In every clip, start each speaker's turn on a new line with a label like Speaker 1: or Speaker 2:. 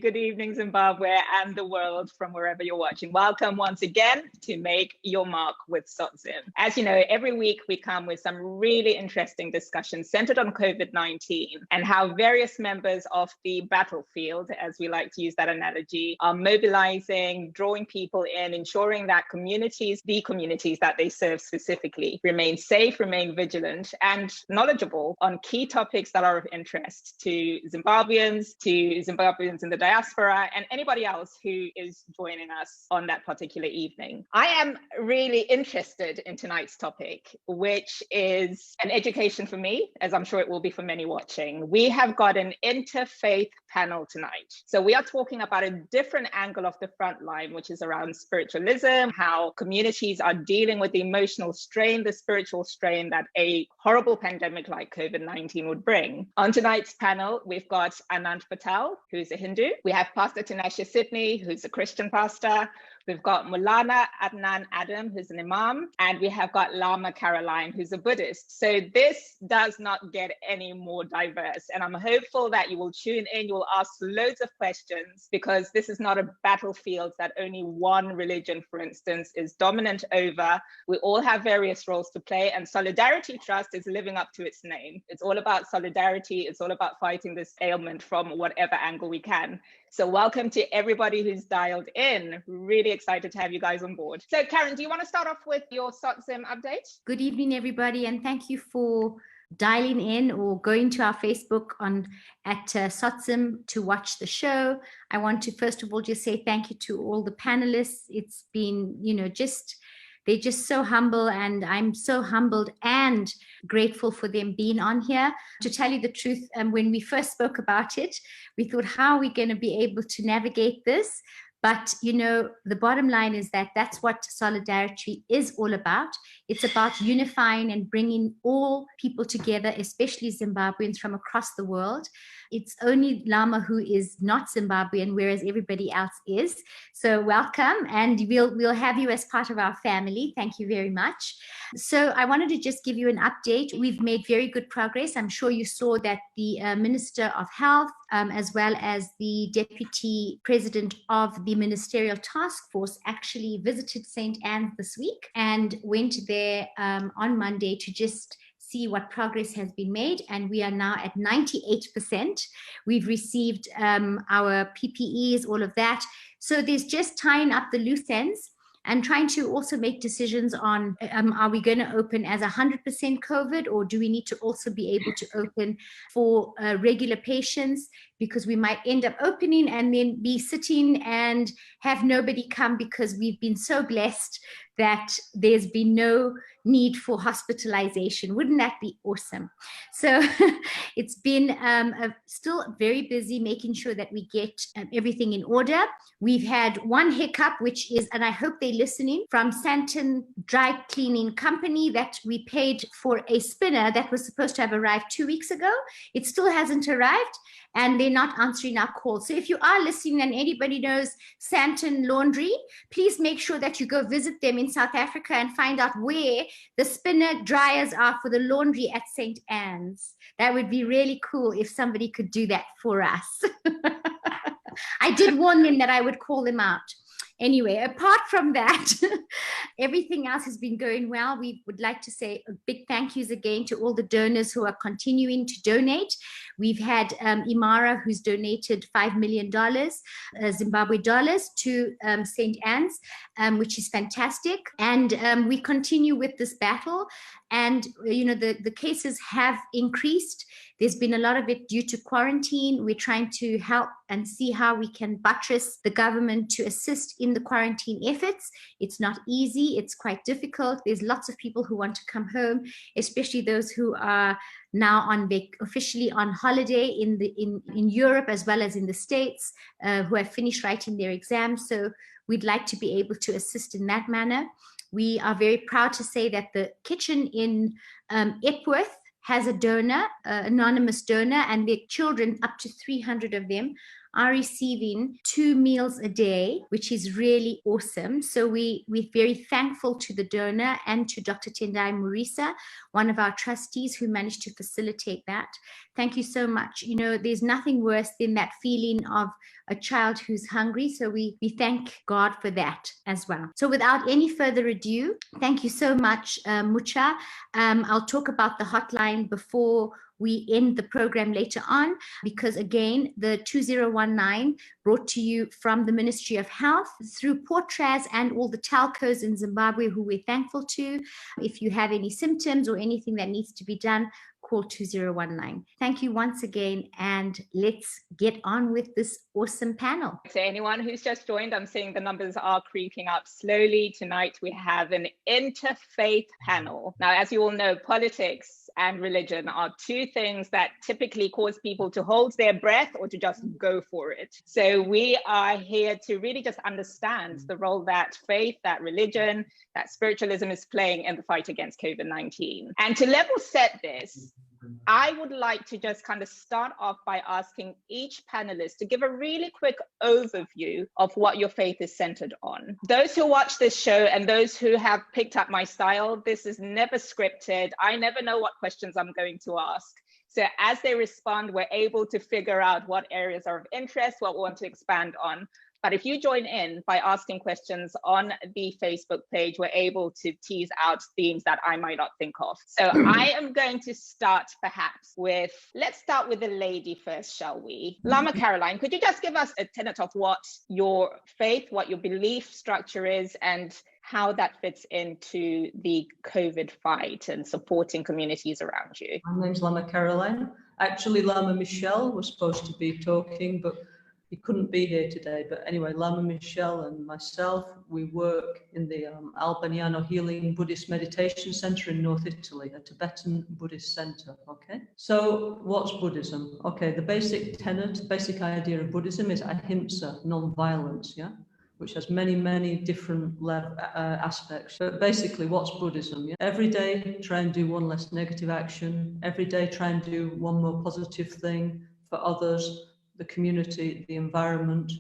Speaker 1: Good evening, Zimbabwe and the world from wherever you're watching. Welcome once again to Make Your Mark with SOTZIM. As you know, every week we come with some really interesting discussions centered on COVID-19 and how various members of the battlefield, as we like to use that analogy, are mobilizing, drawing people in, ensuring that communities, the communities that they serve specifically, remain safe, remain vigilant and knowledgeable on key topics that are of interest to Zimbabweans in the diaspora, and anybody else who is joining us on that particular evening. I am really interested in tonight's topic, which is an education for me, as I'm sure it will be for many watching. We have got an interfaith panel tonight. So we are talking about a different angle of the front line, which is around spiritualism, how communities are dealing with the emotional strain, the spiritual strain that a horrible pandemic like COVID-19 would bring. On tonight's panel, we've got Anand Patel, who's a Hindu. We have Pastor Tinashe Sydney, who's a Christian pastor. We've got Maulana Adnan Adam, who's an imam, and we have got Lama Caroline, who's a Buddhist. So this does not get any more diverse. And I'm hopeful that you will tune in, you will ask loads of questions, because this is not a battlefield that only one religion, for instance, is dominant over. We all have various roles to play, and Solidarity Trust is living up to its name. It's all about solidarity. It's all about fighting this ailment from whatever angle we can. So welcome to everybody who's dialed in. Really excited to have you guys on board. So Karen, do you want to start off with your SOTZIM update?
Speaker 2: Good evening, everybody, and thank you for dialing in or going to our Facebook at SOTZIM to watch the show. I want to first of all just say thank you to all the panelists. It's been, they're just so humble, and I'm so humbled and grateful for them being on here. To tell you the truth, when we first spoke about it, we thought, how are we going to be able to navigate this? But, the bottom line is that that's what solidarity is all about. It's about unifying and bringing all people together, especially Zimbabweans from across the world. It's only Lama who is not Zimbabwean, whereas everybody else is. So welcome, and we'll have you as part of our family. Thank you very much. So I wanted to just give you an update. We've made very good progress. I'm sure you saw that the Minister of Health, as well as the Deputy President of the Ministerial Task Force, actually visited St. Anne's this week and went there on Monday to just see what progress has been made, and we are now at 98%. We've received our PPEs, all of that. So there's just tying up the loose ends and trying to also make decisions on, are we going to open as 100% COVID, or do we need to also be able to open for regular patients? Because we might end up opening and then be sitting and have nobody come, because we've been so blessed that there's been no need for hospitalization. Wouldn't that be awesome? So it's been still very busy making sure that we get everything in order. We've had one hiccup, which is, and I hope they're listening, from Santon Dry Cleaning Company, that we paid for a spinner that was supposed to have arrived 2 weeks ago. It still hasn't arrived, and they're not answering our calls. So if you are listening and anybody knows Santon Laundry, please make sure that you go visit them in South Africa and find out where the spinner dryers are for the laundry at St. Anne's. That would be really cool if somebody could do that for us. I did warn them that I would call them out. Anyway, apart from that, everything else has been going well. We would like to say a big thank yous again to all the donors who are continuing to donate. We've had Imara, who's donated $5 million Zimbabwe dollars to St. Anne's, which is fantastic. And we continue with this battle. And, the cases have increased. There's been a lot of it due to quarantine. We're trying to help and see how we can buttress the government to assist in the quarantine efforts. It's not easy. It's quite difficult. There's lots of people who want to come home, especially those who are now officially on holiday in Europe as well as in the States, who have finished writing their exams. So we'd like to be able to assist in that manner. We are very proud to say that the kitchen in Epworth has a donor, anonymous donor, and their children, up to 300 of them, are receiving 2 meals a day, which is really awesome. So we're very thankful to the donor and to Dr. Tendai Murisa, one of our trustees who managed to facilitate that. Thank you so much. You know, there's nothing worse than that feeling of a child who's hungry. So we thank God for that as well. So without any further ado, thank you so much, Mucha. I'll talk about the hotline before we end the program later on, because again, the 2019 brought to you from the Ministry of Health through Portraz and all the telcos in Zimbabwe who we're thankful to. If you have any symptoms or anything that needs to be done, call 2019. Thank you once again, and let's get on with this awesome panel.
Speaker 1: To anyone who's just joined, I'm seeing the numbers are creeping up slowly. Tonight we have an interfaith panel. Now, as you all know, politics and religion are two things that typically cause people to hold their breath or to just go for it. So we are here to really just understand the role that faith, that religion, that spiritualism is playing in the fight against COVID-19. And to level set this, I would like to just kind of start off by asking each panelist to give a really quick overview of what your faith is centered on. Those who watch this show and those who have picked up my style, this is never scripted. I never know what questions I'm going to ask. So as they respond, we're able to figure out what areas are of interest, what we want to expand on. But if you join in by asking questions on the Facebook page, we're able to tease out themes that I might not think of. So I am going to start perhaps with, let's start with the lady first, shall we? Lama Caroline, could you just give us a tenet of what your faith, what your belief structure is, and how that fits into the COVID fight and supporting communities around you?
Speaker 3: My name's Lama Caroline. Actually, Lama Michelle was supposed to be talking, but he couldn't be here today. But anyway, Lama Michelle and myself, we work in the Albaniano Healing Buddhist Meditation Center in North Italy, a Tibetan Buddhist center, okay? So what's Buddhism? Okay, the basic tenet, basic idea of Buddhism is ahimsa, non-violence, yeah? Which has many, many different aspects. But basically, what's Buddhism? Yeah? Every day, try and do one less negative action. Every day, try and do one more positive thing for others, the community, the environment.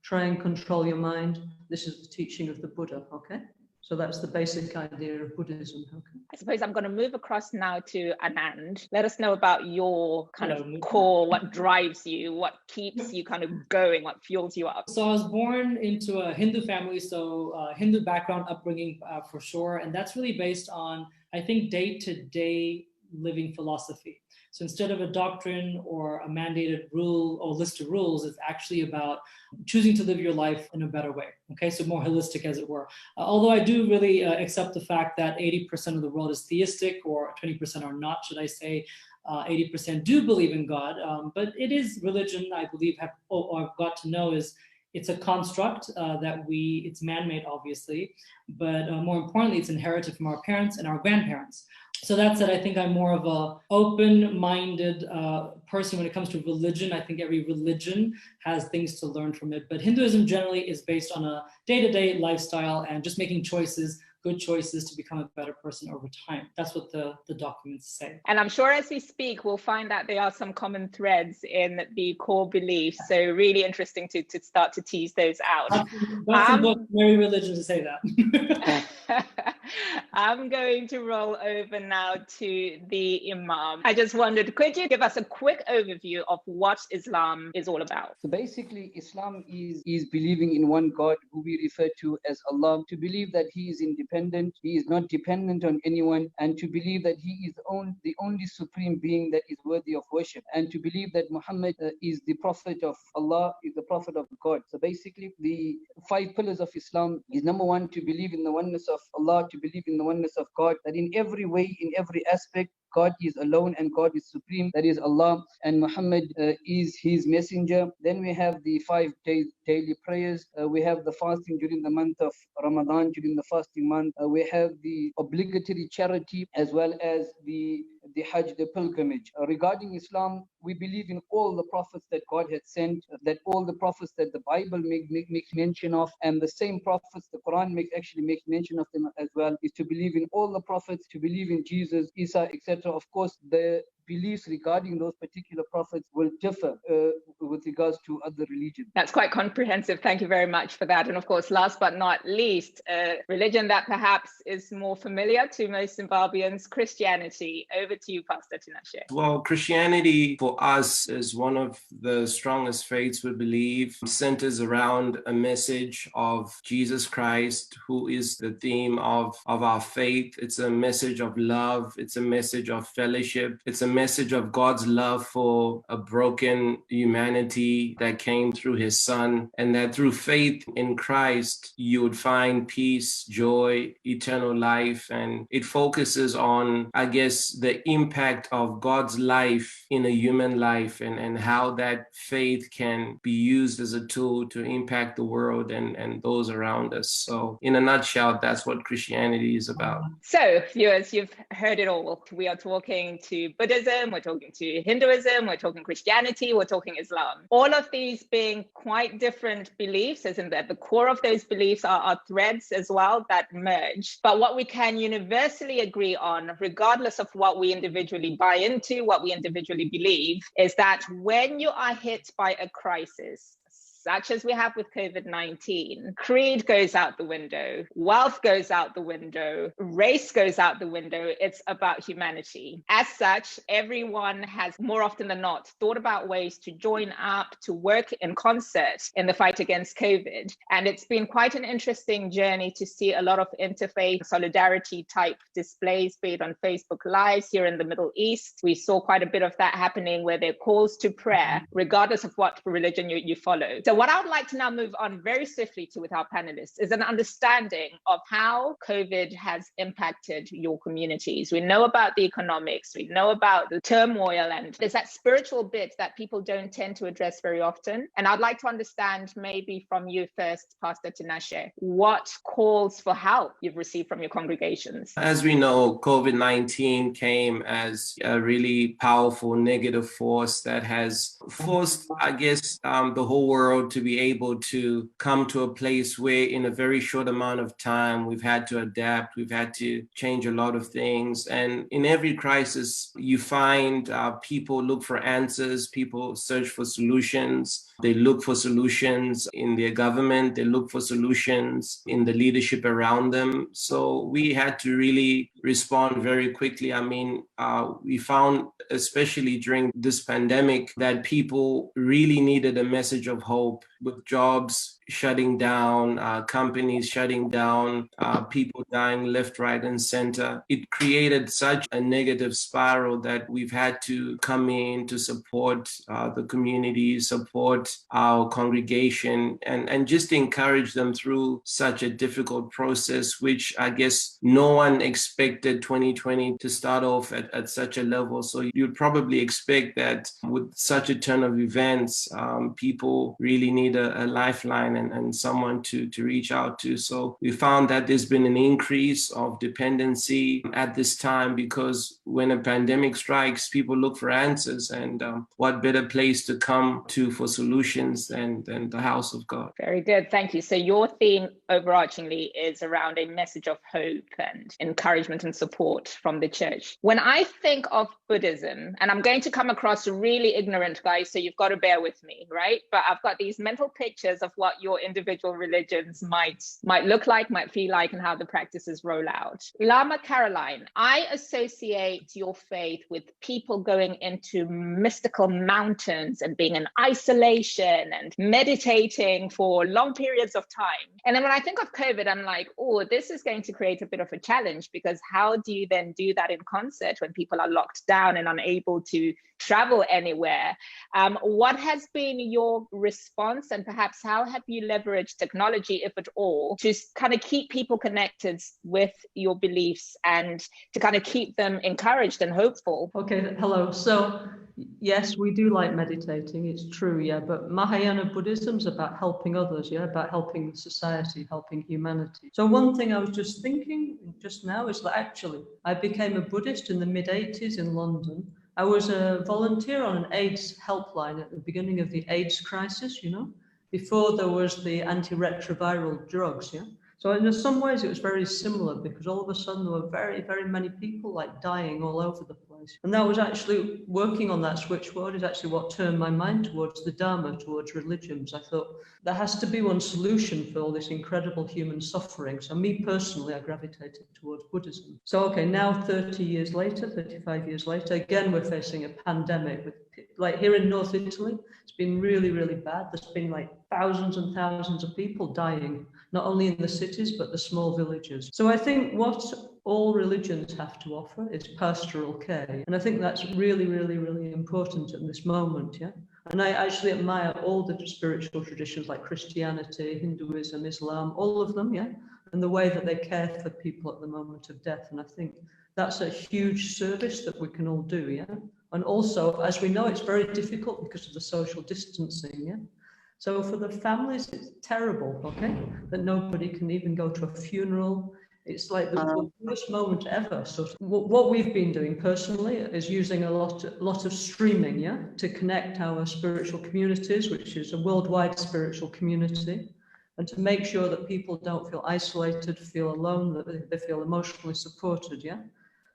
Speaker 3: Try and control your mind. This is the teaching of the Buddha, okay? So that's the basic idea of Buddhism, okay?
Speaker 1: I suppose I'm going to move across now to Anand. Let us know about your kind of core, what drives you, what keeps you kind of going, what fuels you up.
Speaker 4: So I was born into a Hindu family, so Hindu background, upbringing for sure. And that's really based on, I think, day-to-day living philosophy. So instead of a doctrine or a mandated rule or list of rules, it's actually about choosing to live your life in a better way. Okay, so more holistic, as it were. Although I do really accept the fact that 80% of the world is theistic, or 20% are not, should I say. 80% do believe in God, but it is religion, I believe, I've got to know is it's a construct it's man-made, obviously, but more importantly, it's inherited from our parents and our grandparents. So that said, I think I'm more of a open-minded person when it comes to religion. I think every religion has things to learn from it. But Hinduism generally is based on a day-to-day lifestyle and just making choices, good choices to become a better person over time. That's what the documents say.
Speaker 1: And I'm sure as we speak, we'll find that there are some common threads in the core beliefs. So really interesting to start to tease those out.
Speaker 4: That's the book, Very Religion, to say that.
Speaker 1: I'm going to roll over now to the Imam. I just wondered, could you give us a quick overview of what Islam is all about?
Speaker 5: So basically, Islam is believing in one God who we refer to as Allah, to believe that He is independent, He is not dependent on anyone, and to believe that He is the only supreme being that is worthy of worship, and to believe that Muhammad is the prophet of Allah, is the prophet of God. So basically, the 5 pillars of Islam is number 1, to believe in the oneness of Allah, to believe in the oneness of God, that in every way, in every aspect, God is alone and God is supreme, that is Allah, and Muhammad is His messenger. Then we have the 5 daily prayers. We have the fasting during the month of Ramadan, during the fasting month. We have the obligatory charity as well as the Hajj, the pilgrimage. Regarding Islam, we believe in all the prophets that God had sent, that all the prophets that the Bible makes mention of, and the same prophets the Quran makes mention of them as well, is to believe in all the prophets, to believe in Jesus, Isa, etc. Of course, the beliefs regarding those particular prophets will differ with regards to other religions.
Speaker 1: That's quite comprehensive. Thank you very much for that. And of course, last but not least, a religion that perhaps is more familiar to most Zimbabweans, Christianity. Over to you, Pastor Tinashe.
Speaker 6: Well, Christianity for us is one of the strongest faiths we believe, centers around a message of Jesus Christ, who is the theme of our faith. It's a message of love. It's a message of fellowship. It's a message of God's love for a broken humanity that came through his son, and that through faith in Christ, you would find peace, joy, eternal life. And it focuses on, I guess, the impact of God's life in a human life, and how that faith can be used as a tool to impact the world and those around us. So in a nutshell, that's what Christianity is about.
Speaker 1: So viewers, you've heard it all. We are talking to Buddhism, we're talking to Hinduism, we're talking Christianity, we're talking Islam. All of these being quite different beliefs, as in that the core of those beliefs are threads as well that merge. But what we can universally agree on, regardless of what we individually buy into, what we individually believe, is that when you are hit by a crisis, such as we have with COVID-19, creed goes out the window, wealth goes out the window, race goes out the window. It's about humanity. As such, everyone has more often than not thought about ways to join up, to work in concert in the fight against COVID. And it's been quite an interesting journey to see a lot of interfaith solidarity type displays, be it on Facebook Lives here in the Middle East. We saw quite a bit of that happening where there are calls to prayer, regardless of what religion you follow. So what I would like to now move on very swiftly to with our panelists is an understanding of how COVID has impacted your communities. We know about the economics, we know about the turmoil, and there's that spiritual bit that people don't tend to address very often. And I'd like to understand maybe from you first, Pastor Tinashe, what calls for help you've received from your congregations.
Speaker 6: As we know, COVID-19 came as a really powerful negative force that has forced, I guess, the whole world to be able to come to a place where in a very short amount of time, we've had to adapt, we've had to change a lot of things. And in every crisis, you find people look for answers, people search for solutions. They look for solutions in their government, they look for solutions in the leadership around them. So we had to really respond very quickly. I mean, we found, especially during this pandemic, that people really needed a message of hope. With jobs shutting down, companies shutting down, people dying left, right, and center. It created such a negative spiral that we've had to come in to support the community, support our congregation, and just encourage them through such a difficult process, which I guess no one expected 2020 to start off at such a level. So you'd probably expect that with such a turn of events, people really need a lifeline and someone to reach out to. So we found that there's been an increase of dependency at this time, because when a pandemic strikes, people look for answers, and what better place to come to for solutions than the house of God.
Speaker 1: Very good. Thank you. So your theme overarchingly is around a message of hope and encouragement and support from the church. When I think of Buddhism, and I'm going to come across really ignorant, guys, so you've got to bear with me, right? But I've got these mental pictures of what your individual religions might look like, might feel like, and how the practices roll out. Lama Caroline, I associate your faith with people going into mystical mountains and being in isolation and meditating for long periods of time. And then when I think of COVID, I'm like, oh, this is going to create a bit of a challenge, because how do you then do that in concert when people are locked down and unable to travel anywhere? What has been your response, and perhaps how have you leveraged technology, if at all, to kind of keep people connected with your beliefs and to kind of keep them encouraged and hopeful?
Speaker 3: Okay, hello. So yes, we do like meditating, it's true, yeah, but Mahayana Buddhism is about helping others, yeah, about helping society, helping humanity. So one thing I was just thinking just now is that actually I became a Buddhist in the mid-80s in London. I was a volunteer on an AIDS helpline at the beginning of the AIDS crisis, you know, before there was the antiretroviral drugs, yeah. So in some ways it was very similar, because all of a sudden there were very, very many people like dying all over the place. place. And that was actually working on that switchboard is actually what turned my mind towards the Dharma, towards religions. I thought there has to be one solution for all this incredible human suffering. So me personally, I gravitated towards Buddhism. So, okay, now 30 years later, 35 years later, again, we're facing a pandemic with, like here in North Italy, it's been really, really bad. There's been like thousands and thousands of people dying, not only in the cities, but the small villages. So I think what all religions have to offer is pastoral care. And I think that's really, really, really important in this moment, yeah? And I actually admire all the spiritual traditions like Christianity, Hinduism, Islam, all of them, yeah? And the way that they care for people at the moment of death. And I think that's a huge service that we can all do, yeah? And also, as we know, it's very difficult because of the social distancing, yeah? So for the families, it's terrible, okay? That nobody can even go to a funeral. It's like the worst moment ever. So what we've been doing personally is using a lot of streaming, yeah? To connect our spiritual communities, which is a worldwide spiritual community, and to make sure that people don't feel isolated, feel alone, that they feel emotionally supported, yeah?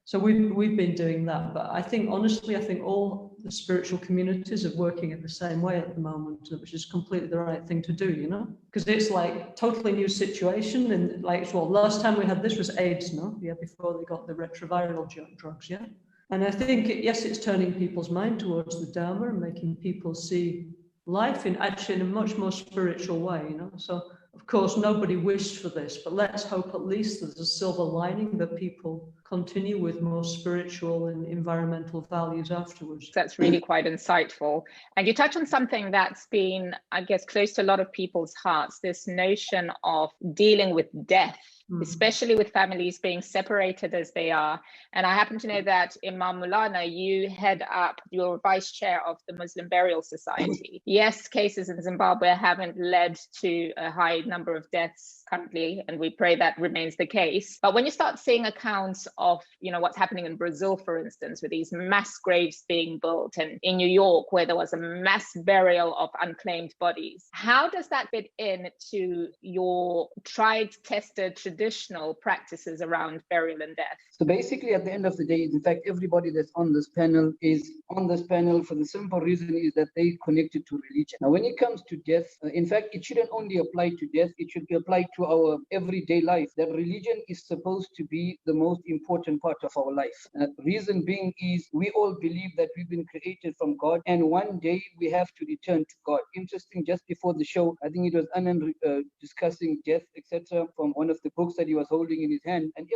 Speaker 3: So we've been doing that, but I think, honestly, I think all the spiritual communities are working in the same way at the moment, which is completely the right thing to do, you know? Because it's like totally new situation, and like, well, last time we had this was AIDS, no? Yeah, before they got the retroviral drugs, yeah? And I think, yes, it's turning people's mind towards the Dharma and making people see life in a much more spiritual way, you know? So, of course, nobody wished for this, but let's hope at least there's a silver lining that people continue with more spiritual and environmental values afterwards.
Speaker 1: That's really quite insightful. And you touch on something that's been, I guess, close to a lot of people's hearts, this notion of dealing with death, especially with families being separated as they are. And I happen to know that Imam Mulana, you head up, you're vice chair of the Muslim Burial Society. Yes, cases in Zimbabwe haven't led to a high number of deaths currently, and we pray that remains the case. But when you start seeing accounts of, you know, what's happening in Brazil, for instance, with these mass graves being built, and in New York, where there was a mass burial of unclaimed bodies, how does that fit in to your tried, tested, traditional practices around burial and death?
Speaker 5: So basically, at the end of the day, in fact, everybody that's on this panel is on this panel for the simple reason is that they connected to religion. Now, when it comes to death, in fact, it shouldn't only apply to death, it should be applied to our everyday life, that religion is supposed to be the most important part of our life. Reason being is we all believe that we've been created from God, and one day we have to return to God. Interesting, just before the show, I think it was Anand discussing death, etc., from one of the books that he was holding in his hand, and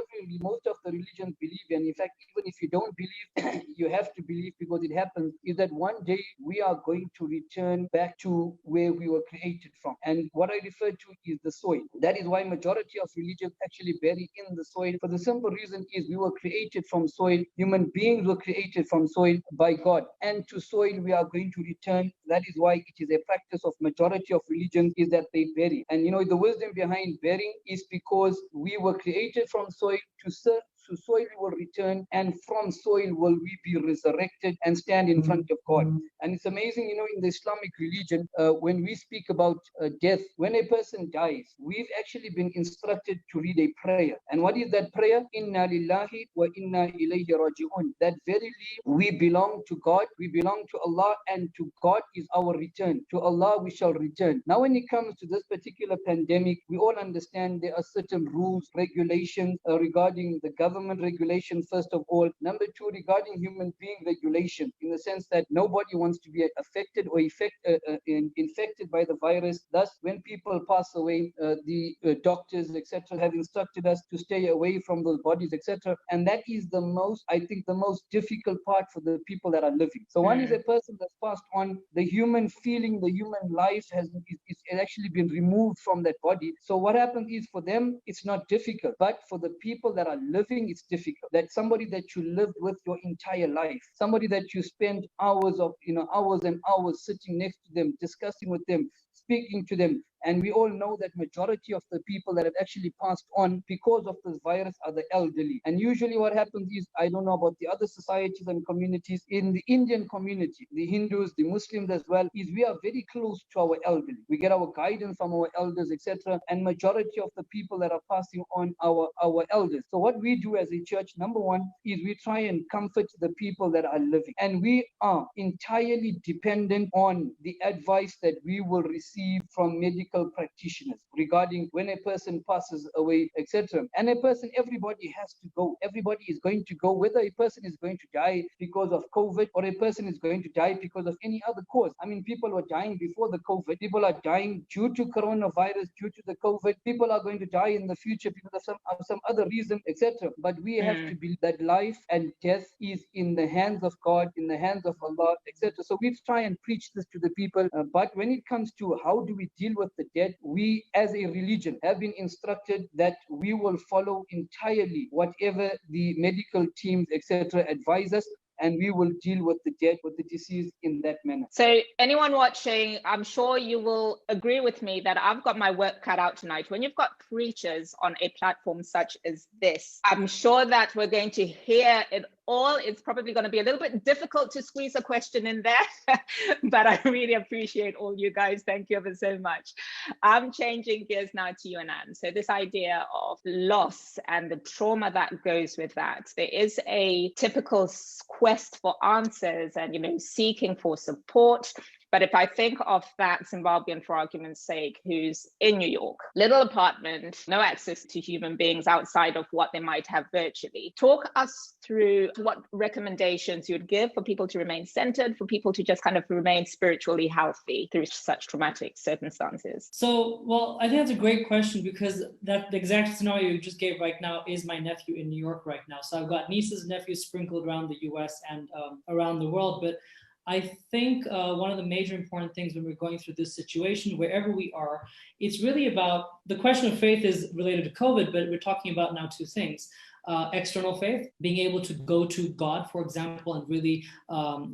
Speaker 5: most of the religions believe, and in fact, even if you don't believe, you have to believe because it happens, is that one day we are going to return back to where we were created from. And what I refer to is the soil. That is why majority of religions actually bury in the soil. For the simple reason is we were created from soil. Human beings were created from soil by God, and to soil we are going to return. That is why it is a practice of majority of religions is that they bury. And you know, the wisdom behind burying is because we were created from soil to serve. To soil we will return, and from soil will we be resurrected and stand in front of God. And it's amazing, you know, in the Islamic religion, when we speak about death, when a person dies, we've actually been instructed to read a prayer. And what is that prayer? Inna lillahi wa inna ilayhi raji'un. That verily we belong to God, we belong to Allah, and to God is our return. To Allah we shall return. Now, when it comes to this particular pandemic, we all understand there are certain rules, regulations regarding the government regulation, first of all. Number two, regarding human being regulation, in the sense that nobody wants to be affected or infected by the virus. Thus, when people pass away, the doctors, etc., have instructed us to stay away from those bodies, etc. And that is the most, I think, the most difficult part for the people that are living. So one is a person that's passed on, the human feeling, the human life has actually been removed from that body. So what happens is, for them, it's not difficult, but for the people that are living, it's difficult. That somebody that you lived with your entire life, somebody that you spend hours and hours sitting next to them, discussing with them, speaking to them, And we all know that majority of the people that have actually passed on because of this virus are the elderly. And usually what happens is, I don't know about the other societies and communities, in the Indian community, the Hindus, the Muslims as well, is we are very close to our elderly. We get our guidance from our elders, etc. And majority of the people that are passing on our elders. So what we do as a church, number one, is we try and comfort the people that are living. And we are entirely dependent on the advice that we will receive from medical practitioners regarding when a person passes away, etc. And a person, everybody has to go. Everybody is going to go, whether a person is going to die because of COVID or a person is going to die because of any other cause. I mean, people were dying before the COVID. People are dying due to coronavirus, due to the COVID. People are going to die in the future because of some other reason, etc. But we have to believe that life and death is in the hands of God, in the hands of Allah, etc. So we try and preach this to the people. But when it comes to how do we deal with the dead, we as a religion have been instructed that we will follow entirely whatever the medical teams, etc., advise us, and we will deal with the dead, with the deceased in that manner.
Speaker 1: So anyone watching, I'm sure you will agree with me that I've got my work cut out tonight. When you've got preachers on a platform such as this, I'm sure that we're going to hear it all. It's probably going to be a little bit difficult to squeeze a question in there, but I really appreciate all you guys. Thank you ever so much. I'm changing gears now to you, Anand. So this idea of loss and the trauma that goes with that, there is a typical quest for answers and, seeking for support. But if I think of that Zimbabwean, for argument's sake, who's in New York, little apartment, no access to human beings outside of what they might have virtually, talk us through what recommendations you would give for people to remain centered, for people to just kind of remain spiritually healthy through such traumatic circumstances.
Speaker 4: So, well, I think that's a great question, because the exact scenario you just gave right now is my nephew in New York right now. So I've got nieces and nephews sprinkled around the US and around the world. But I think one of the major important things when we're going through this situation, wherever we are, it's really about, the question of faith is related to COVID, but we're talking about now two things. External faith, being able to go to God, for example, and really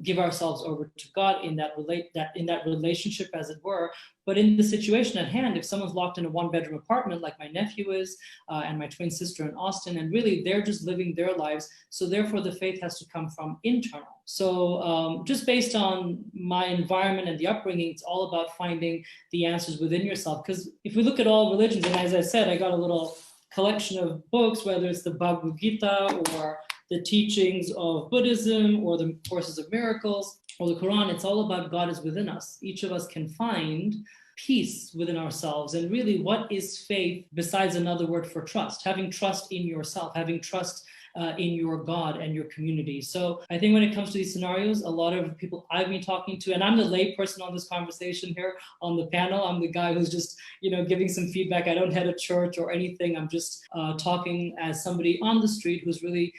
Speaker 4: give ourselves over to God in that relationship, as it were. But in the situation at hand, if someone's locked in a one-bedroom apartment, like my nephew is, and my twin sister in Austin, and really they're just living their lives, so therefore the faith has to come from internal. So just based on my environment and the upbringing, it's all about finding the answers within yourself. Because if we look at all religions, and as I said, I got a little collection of books, whether it's the Bhagavad Gita or the teachings of Buddhism or the Courses of Miracles or the Quran, it's all about God is within us. Each of us can find peace within ourselves. And really, what is faith besides another word for trust? Having trust in yourself, having trust in your God and your community. So I think when it comes to these scenarios, a lot of people I've been talking to, and I'm the lay person on this conversation here on the panel. I'm the guy who's just, giving some feedback. I don't head a church or anything. I'm just talking as somebody on the street who's really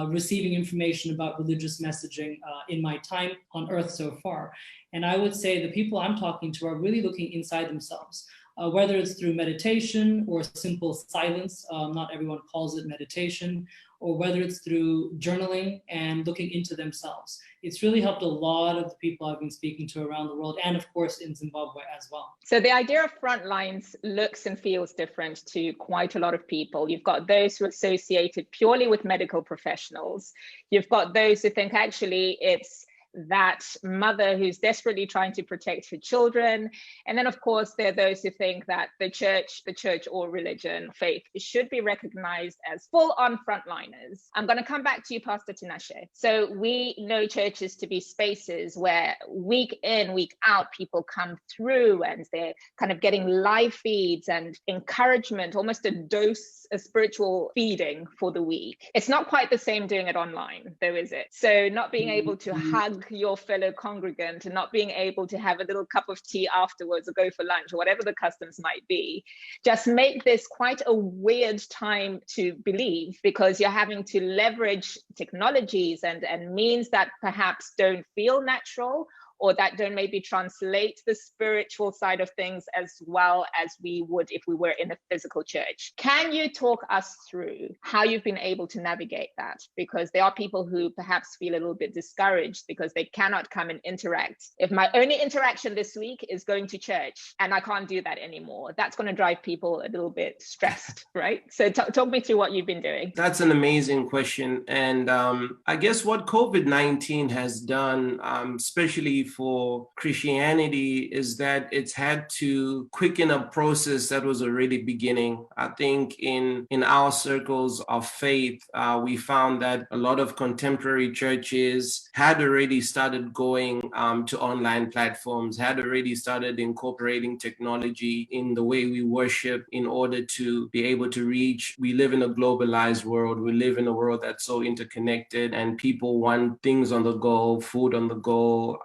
Speaker 4: receiving information about religious messaging in my time on earth so far. And I would say the people I'm talking to are really looking inside themselves. Whether it's through meditation or simple silence, not everyone calls it meditation, or whether it's through journaling and looking into themselves. It's really helped a lot of the people I've been speaking to around the world, and of course in Zimbabwe as well.
Speaker 1: So the idea of front lines looks and feels different to quite a lot of people. You've got those who are associated purely with medical professionals. You've got those who think actually it's that mother who's desperately trying to protect her children. And then, of course, there are those who think that the church or religion, faith, should be recognized as full-on frontliners. I'm going to come back to you, Pastor Tinashe. So we know churches to be spaces where week in, week out, people come through and they're kind of getting live feeds and encouragement, almost a dose of spiritual feeding for the week. It's not quite the same doing it online, though, is it? So not being able to hug your fellow congregant and not being able to have a little cup of tea afterwards or go for lunch or whatever the customs might be, just make this quite a weird time to believe, because you're having to leverage technologies and means that perhaps don't feel natural or that don't maybe translate the spiritual side of things as well as we would if we were in a physical church. Can you talk us through how you've been able to navigate that? Because there are people who perhaps feel a little bit discouraged because they cannot come and interact. If my only interaction this week is going to church and I can't do that anymore, that's going to drive people a little bit stressed, right? So talk me through what you've been doing.
Speaker 6: That's an amazing question. And I guess what COVID-19 has done, especially for Christianity, is that it's had to quicken a process that was already beginning. I think in our circles of faith, we found that a lot of contemporary churches had already started going to online platforms, had already started incorporating technology in the way we worship in order to be able to reach. We live in a globalized world. We live in a world that's so interconnected, and people want things on the go, food on the go,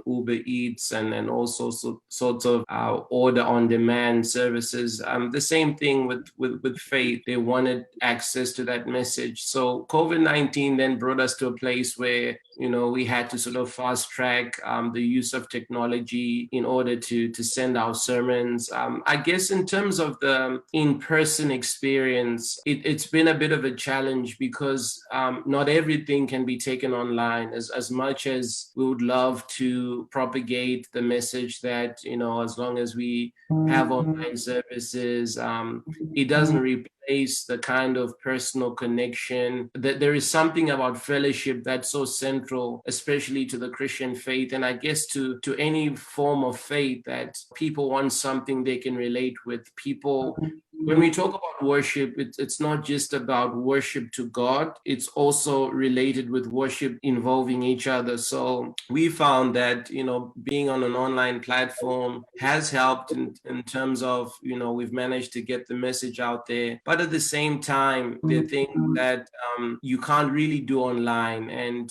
Speaker 6: Uber Eats, and also sorts of order on demand services. The same thing with faith. They wanted access to that message. So COVID-19 then brought us to a place where, we had to sort of fast track the use of technology in order to send our sermons. I guess in terms of the in-person experience, it's been a bit of a challenge because not everything can be taken online. As much as we would love to propagate the message that, as long as we have online services, it doesn't replace the kind of personal connection. That there is something about fellowship that's so central, especially to the Christian faith, and I guess to any form of faith, that people want something they can relate with. People, when we talk about worship, it's not just about worship to God, it's also related with worship involving each other. So we found that, being on an online platform has helped in terms of, we've managed to get the message out there. But at the same time, there are things that you can't really do online. And,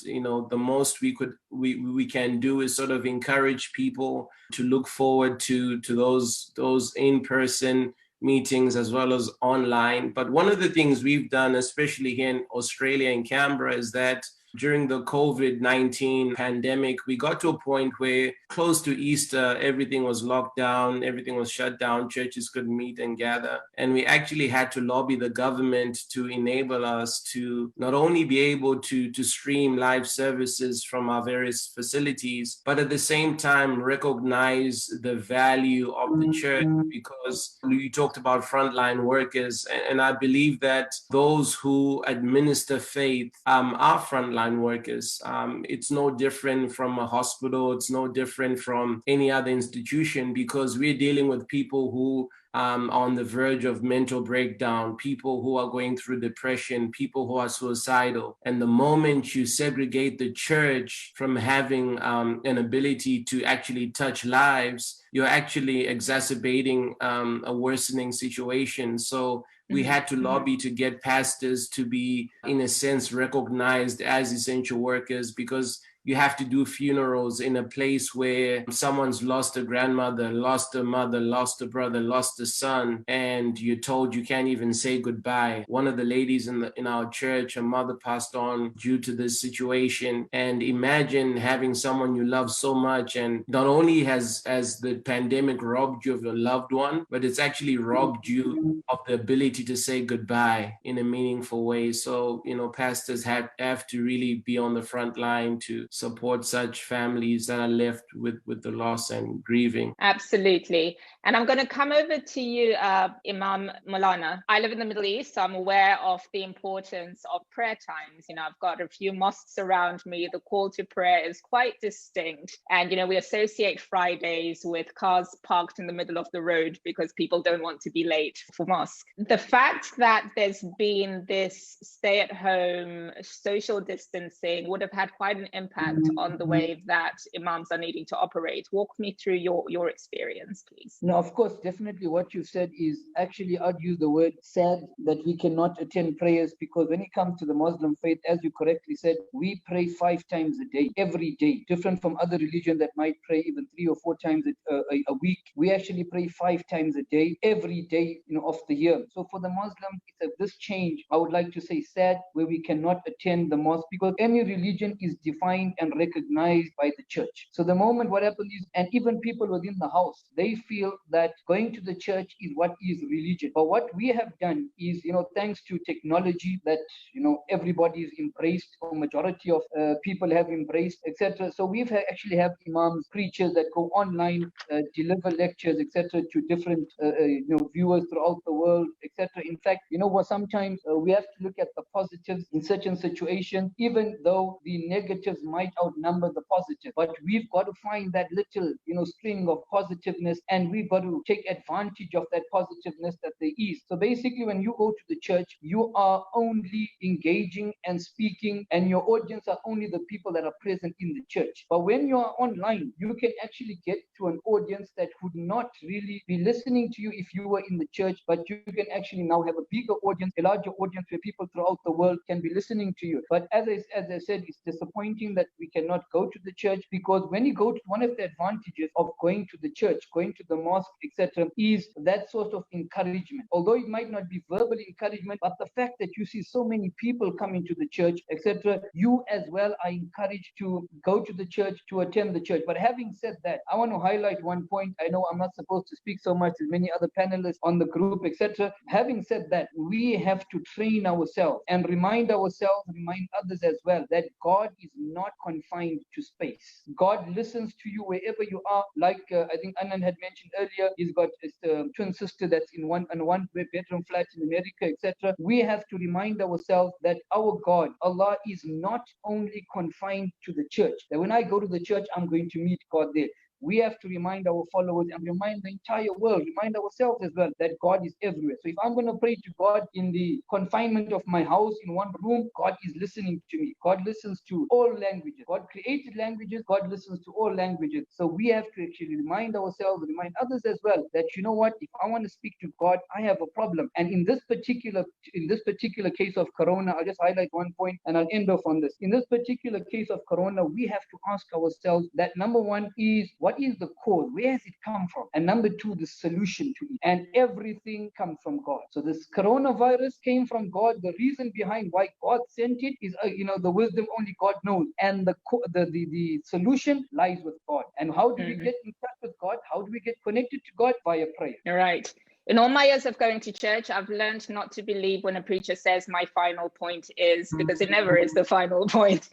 Speaker 6: the most we can do is sort of encourage people to look forward to those in-person meetings as well as online. But one of the things we've done, especially here in Australia and Canberra, is that during the COVID-19 pandemic, we got to a point where close to Easter, everything was locked down, everything was shut down, churches couldn't meet and gather. And we actually had to lobby the government to enable us to not only be able to stream live services from our various facilities, but at the same time recognize the value of the church, because you talked about frontline workers, and I believe that those who administer faith are frontline workers. It's no different from a hospital. It's no different from any other institution, because we're dealing with people who on the verge of mental breakdown, people who are going through depression, people who are suicidal. And the moment you segregate the church from having an ability to actually touch lives, you're actually exacerbating a worsening situation. So we had to lobby to get pastors to be, in a sense, recognized as essential workers, because you have to do funerals in a place where someone's lost a grandmother, lost a mother, lost a brother, lost a son, and you're told you can't even say goodbye. One of the ladies in our church, her mother passed on due to this situation. And imagine having someone you love so much, and not only has the pandemic robbed you of your loved one, but it's actually robbed you of the ability to say goodbye in a meaningful way. So, pastors have to really be on the front line to support such families that are left with the loss and grieving.
Speaker 1: Absolutely. And I'm going to come over to you, Imam Maulana. I live in the Middle East, so I'm aware of the importance of prayer times. I've got a few mosques around me. The call to prayer is quite distinct. And, we associate Fridays with cars parked in the middle of the road because people don't want to be late for mosque. The fact that there's been this stay-at-home social distancing would have had quite an impact on the way that imams are needing to operate. Walk me through your experience, please.
Speaker 5: No, of course, definitely what you said is actually, I'd use the word sad that we cannot attend prayers, because when it comes to the Muslim faith, as you correctly said, we pray 5 times a day, every day, different from other religion that might pray even 3 or 4 times a week. We actually pray 5 times a day, every day of the year. So for the Muslim, it's this change, I would like to say sad, where we cannot attend the mosque, because any religion is defined defined and recognized by the church. So the moment what happens is, and even people within the house, they feel that going to the church is what is religion. But what we have done is, thanks to technology that, everybody is embraced, or majority of people have embraced, etc. So we've actually have imams, preachers that go online, deliver lectures, etc. to different, viewers throughout the world, etc. In fact, sometimes we have to look at the positives in certain situations, even though the negatives might outnumber the positive. But we've got to find that little, string of positiveness, and we've got to take advantage of that positiveness that there is. So basically, when you go to the church, you are only engaging and speaking, and your audience are only the people that are present in the church. But when you are online, you can actually get to an audience that would not really be listening to you if you were in the church, but you can actually now have a bigger audience, a larger audience, where people throughout the world can be listening to you. But as I said, it's disappointing that we cannot go to the church, because when you go to, one of the advantages of going to the church, going to the mosque, etc., is that sort of encouragement. Although it might not be verbal encouragement, but the fact that you see so many people coming to the church, etc., you as well are encouraged to go to the church, to attend the church. But having said that, I want to highlight one point. I know I'm not supposed to speak so much as many other panelists on the group, etc. Having said that, we have to train ourselves and remind ourselves, remind others as well, that God is not confined to space. God listens to you wherever you are. Like I think Anand had mentioned earlier, he's got his twin sister that's in one bedroom flat in America, etc. We have to remind ourselves that our God, Allah, is not only confined to the church. That when I go to the church, I'm going to meet God there. We have to remind our followers and remind the entire world, remind ourselves as well, that God is everywhere. So if I'm going to pray to God in the confinement of my house in one room, God is listening to me. God listens to all languages. God created languages. God listens to all languages. So we have to actually remind ourselves, remind others as well, that if I want to speak to God, I have a problem. And in this particular case of Corona, I'll just highlight one point and I'll end off on this. In this particular case of Corona, we have to ask ourselves that number one is, what is the cause? Where has it come from? And number two, the solution to it. And everything comes from God. So this coronavirus came from God. The reason behind why God sent it is, the wisdom only God knows. And the solution lies with God. And how do we get in touch with God? How do we get connected to God? Via prayer.
Speaker 1: All right. In all my years of going to church, I've learned not to believe when a preacher says my final point is, because it never is the final point.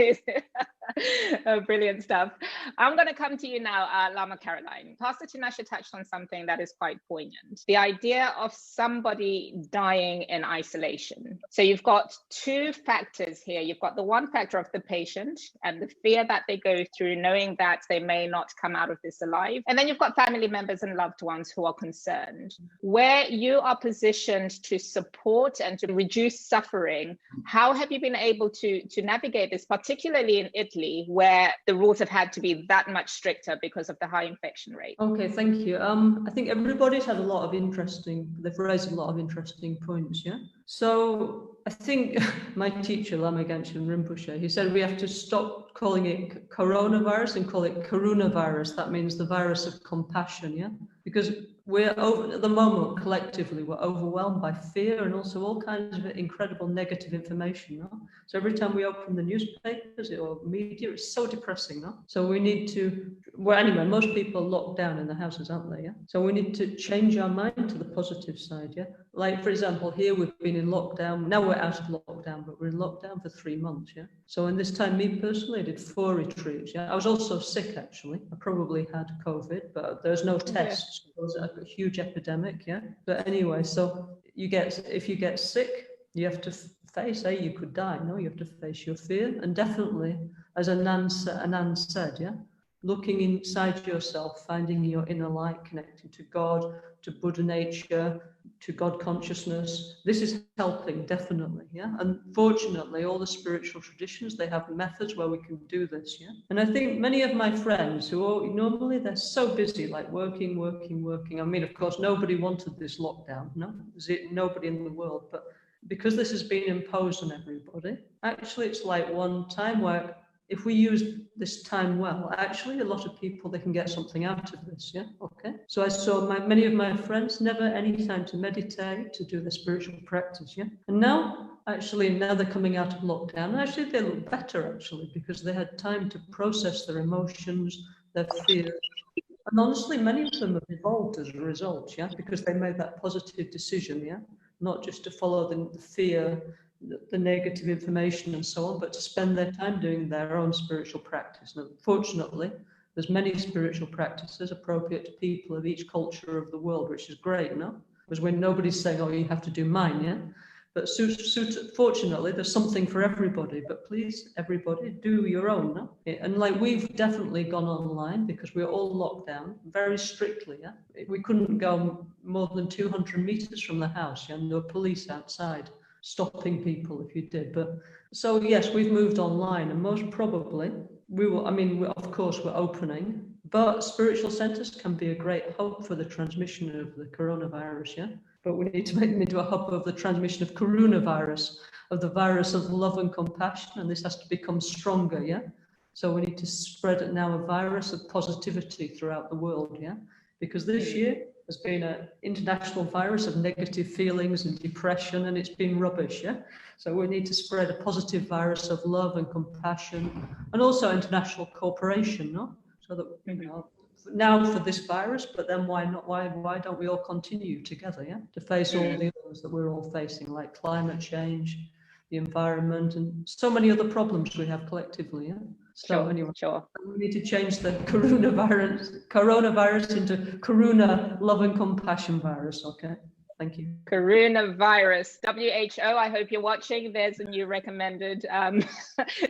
Speaker 1: Oh, brilliant stuff. I'm going to come to you now, Lama Caroline. Pastor Tinashe touched on something that is quite poignant. The idea of somebody dying in isolation. So you've got two factors here. You've got the one factor of the patient and the fear that they go through, knowing that they may not come out of this alive. And then you've got family members and loved ones who are concerned. Where you are positioned to support and to reduce suffering, how have you been able to navigate this, particularly in Italy, where the rules have had to be that much stricter because of the high infection rate?
Speaker 3: Okay, thank you. I think everybody's had they've raised a lot of interesting points, yeah? So I think my teacher, Lama Ganchen Rinpoche, he said we have to stop calling it coronavirus and call it karunavirus. That means the virus of compassion, yeah? Because at the moment, collectively, we're overwhelmed by fear and also all kinds of incredible negative information. No? So every time we open the newspapers or media, it's so depressing. No? So we need to, anyway, most people are locked down in their houses, aren't they? Yeah? So we need to change our mind to the positive side. Yeah. Like, for example, here we've been in lockdown. Now we're out of lockdown, but we're in lockdown for 3 months. Yeah. So in this time, me personally, I did 4 retreats. Yeah. I was also sick, actually. I probably had COVID, but there's no tests. Yeah. It was a huge epidemic. Yeah. But anyway, so if you get sick, you have to face, you could die. No, you have to face your fear. And definitely, as Anand said, yeah, looking inside yourself, finding your inner light, connecting to God, to Buddha nature, to God consciousness. This is helping, definitely, yeah. And fortunately, all the spiritual traditions, they have methods where we can do this, yeah. And I think many of my friends who are normally, they're so busy, like working. I mean, of course, nobody wanted this lockdown, no? Nobody in the world, but because this has been imposed on everybody, actually it's like one time where if we use this time well, actually a lot of people, they can get something out of this, yeah, okay? So I saw many of my friends never any time to meditate, to do their spiritual practice, yeah? And now Actually, now they're coming out of lockdown. Actually, they look better, actually, because they had time to process their emotions, their fear. And honestly, many of them have evolved as a result, yeah, because they made that positive decision, yeah, not just to follow the fear, the negative information and so on, but to spend their time doing their own spiritual practice. And fortunately, there's many spiritual practices appropriate to people of each culture of the world, which is great, no? Because when nobody's saying, oh, you have to do mine, yeah? But fortunately, there's something for everybody. But please, everybody, do your own. No? And like we've definitely gone online because we're all locked down very strictly. Yeah? We couldn't go more than 200 meters from the house. Yeah? And there were police outside stopping people if you did. But so yes, we've moved online, and most probably we will. I mean, of course, we're opening, but spiritual centers can be a great hub for the transmission of the coronavirus. Yeah. But we need to make them into a hub of the transmission of coronavirus, of the virus of love and compassion, and this has to become stronger, yeah? So we need to spread it now a virus of positivity throughout the world, yeah? Because this year has been an international virus of negative feelings and depression, and it's been rubbish, yeah? So we need to spread a positive virus of love and compassion, and also international cooperation, no? So that, you know, now for this virus, but then why not? Why don't we all continue together, yeah, to face all the others that we're all facing, like climate change, the environment, and so many other problems we have collectively, yeah. So anyway, we need to change the coronavirus into Karuna love and compassion virus. Okay. Thank you.
Speaker 1: Coronavirus, WHO, I hope you're watching. There's a new recommended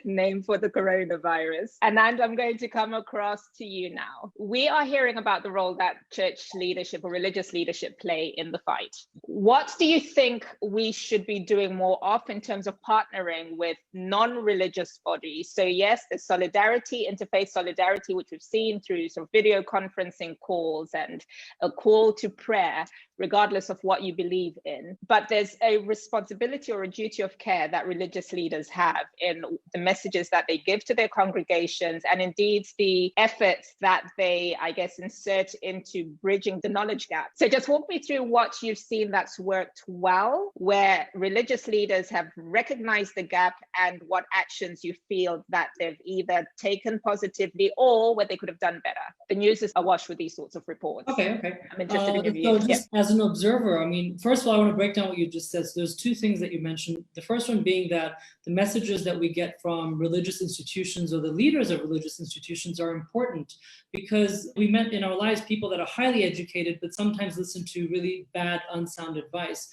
Speaker 1: name for the coronavirus. Anand, I'm going to come across to you now. We are hearing about the role that church leadership or religious leadership play in the fight. What do you think we should be doing more of in terms of partnering with non-religious bodies? So yes, there's solidarity, interfaith solidarity, which we've seen through sort of video conferencing calls and a call to prayer, regardless of what you believe in. But there's a responsibility or a duty of care that religious leaders have in the messages that they give to their congregations, and indeed the efforts that they, I guess, insert into bridging the knowledge gap. So just walk me through what you've seen that's worked well, where religious leaders have recognized the gap, and what actions you feel that they've either taken positively or where they could have done better. The news is awash with these sorts of reports.
Speaker 4: Okay.
Speaker 1: I'm interested in your view.
Speaker 4: As an observer, I mean, first of all, I want to break down what you just said. So there's two things that you mentioned. The first one being that the messages that we get from religious institutions or the leaders of religious institutions are important, because we met in our lives people that are highly educated, but sometimes listen to really bad, unsound advice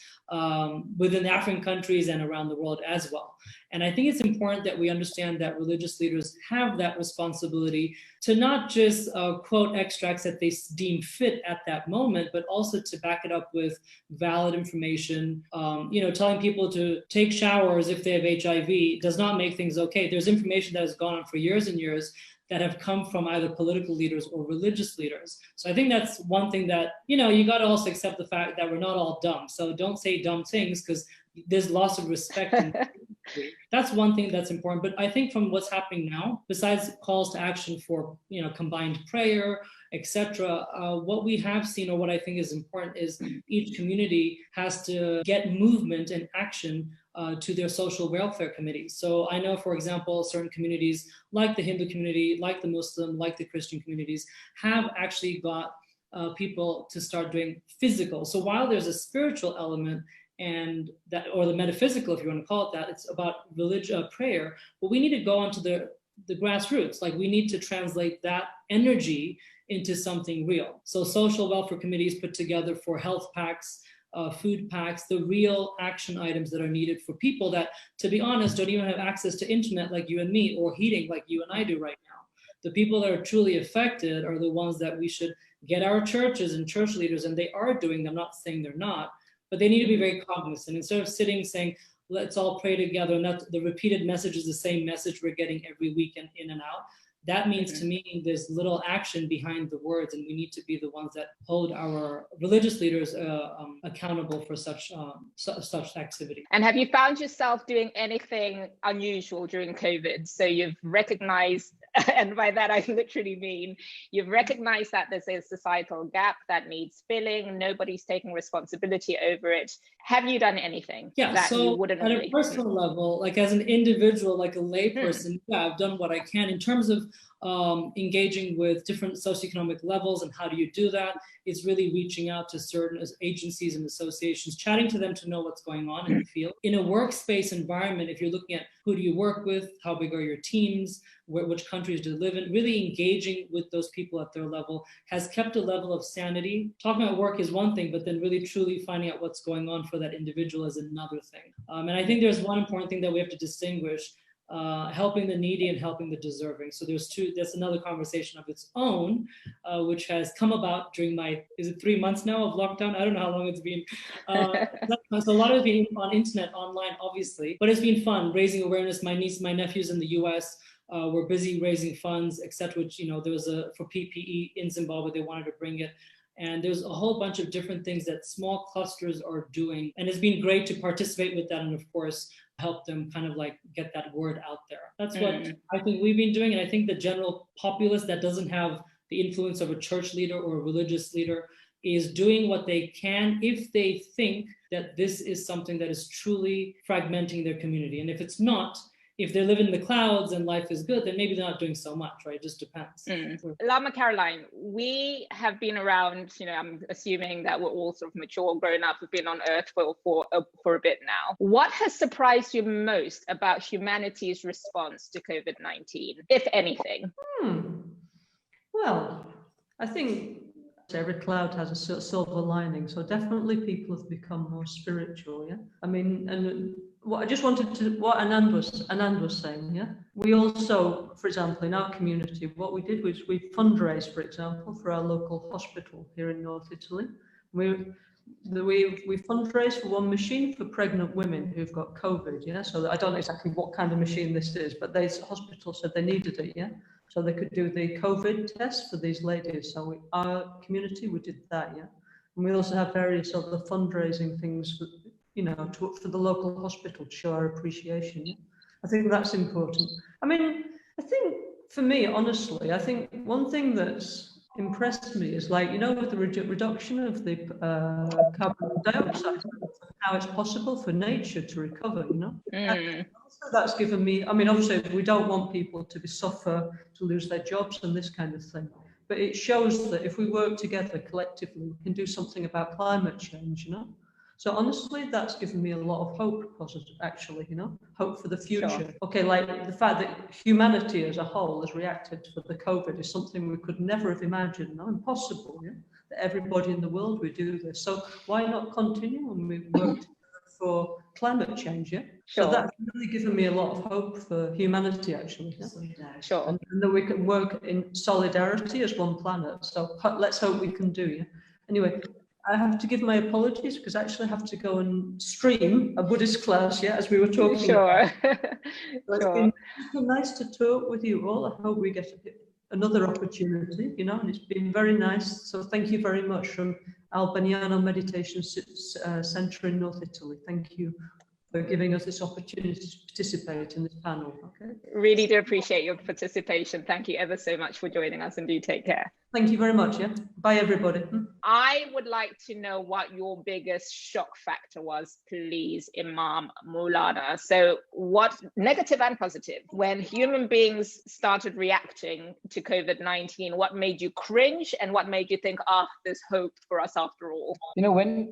Speaker 4: within African countries and around the world as well. And I think it's important that we understand that religious leaders have that responsibility to not just quote extracts that they deem fit at that moment, but also to back it up with valid information. Telling people to take showers if they have HIV does not make things okay. There's information that has gone on for years and years that have come from either political leaders or religious leaders. So I think that's one thing that, you got to also accept the fact that we're not all dumb. So don't say dumb things, because there's loss of respect. That's one thing that's important. But I think from what's happening now, besides calls to action for, combined prayer, etc., what we have seen, or what I think is important, is each community has to get movement and action to their social welfare committees. So I know, for example, certain communities like the Hindu community, like the Muslim, like the Christian communities, have actually got people to start doing physical. So while there's a spiritual element, and that, or the metaphysical, if you want to call it that, it's about religion, prayer, but we need to go onto the grassroots. Like, we need to translate that energy into something real. So social welfare committees put together for health packs, food packs, the real action items that are needed for people that, to be honest, don't even have access to internet like you and me, or heating like you and I do right now. The people that are truly affected are the ones that we should get our churches and church leaders, and they are doing them, I'm not saying they're not, but they need to be very cognizant. Instead of sitting saying, let's all pray together, and that the repeated message is the same message we're getting every week and in and out. That means to me there's little action behind the words, and we need to be the ones that hold our religious leaders accountable for such activity.
Speaker 1: And have you found yourself doing anything unusual during COVID? So you've recognized And by that, I literally mean you've recognized that there's a societal gap that needs filling. Nobody's taking responsibility over it. Have you done anything that
Speaker 4: so
Speaker 1: you wouldn't
Speaker 4: at
Speaker 1: normally?
Speaker 4: A personal level, like as an individual, like a layperson, yeah, I've done what I can in terms of engaging with different socioeconomic levels. And how do you do that? It's really reaching out to certain agencies and associations, chatting to them to know what's going on in the field. In a workspace environment, if you're looking at who do you work with, how big are your teams, which countries do you live in, really engaging with those people at their level has kept a level of sanity. Talking about work is one thing, but then really truly finding out what's going on for that individual is another thing. And I think there's one important thing that we have to distinguish. Helping the needy and helping the deserving. So that's another conversation of its own, which has come about during is it 3 months now of lockdown? I don't know how long it's been. So a lot of it being on internet, online, obviously, but it's been fun, raising awareness. My niece, my nephews in the US were busy raising funds, etc. Which, there was for PPE in Zimbabwe, they wanted to bring it. And there's a whole bunch of different things that small clusters are doing. And it's been great to participate with that. And of course, help them kind of like get that word out there. That's what I think we've been doing. And I think the general populace that doesn't have the influence of a church leader or a religious leader is doing what they can if they think that this is something that is truly fragmenting their community. And if it's not, if they live in the clouds and life is good, then maybe they're not doing so much, right? It just depends.
Speaker 1: Lama Caroline, we have been around, I'm assuming that we're all sort of mature, grown up, we've been on Earth for a bit now. What has surprised you most about humanity's response to COVID-19, if anything?
Speaker 3: Well, I think every cloud has a silver lining. So definitely people have become more spiritual, yeah? I mean, and what Anand was saying, yeah? We also, for example, in our community, what we did was we fundraised, for example, for our local hospital here in North Italy. We fundraised for one machine for pregnant women who've got COVID, yeah? So I don't know exactly what kind of machine this is, but the hospital said they needed it, yeah? So they could do the COVID test for these ladies. So our community, we did that, yeah? And we also have various other fundraising things, for the local hospital to show our appreciation. Yeah? I think that's important. I mean, I think for me, honestly, I think one thing that's impressed me is with the reduction of the carbon dioxide, how it's possible for nature to recover, And also that's given me, I mean, obviously we don't want people to suffer, to lose their jobs and this kind of thing. But it shows that if we work together collectively, we can do something about climate change, So honestly, that's given me a lot of hope, actually, hope for the future. Sure. Okay, like the fact that humanity as a whole has reacted to the COVID is something we could never have imagined, impossible, yeah? That everybody in the world would do this. So why not continue and we work for climate change, yeah? Sure. So that's really given me a lot of hope for humanity, actually. Yeah?
Speaker 1: Sure.
Speaker 3: And that we can work in solidarity as one planet. So let's hope we can do, yeah? Anyway, I have to give my apologies because I actually have to go and stream a Buddhist class, yeah, as we were talking.
Speaker 1: Sure.
Speaker 3: It's been nice to talk with you all. I hope we get another opportunity, and it's been very nice. So thank you very much from Albaniano Meditation Center in North Italy. Thank you for giving us this opportunity to participate in this panel. Okay.
Speaker 1: Really do appreciate your participation. Thank you ever so much for joining us, and do take care.
Speaker 3: Thank you very much. Yeah. Bye, everybody.
Speaker 1: I would like to know what your biggest shock factor was, please, Imam Maulana. So what, negative and positive, when human beings started reacting to COVID-19, what made you cringe and what made you think, there's hope for us after all?
Speaker 5: When,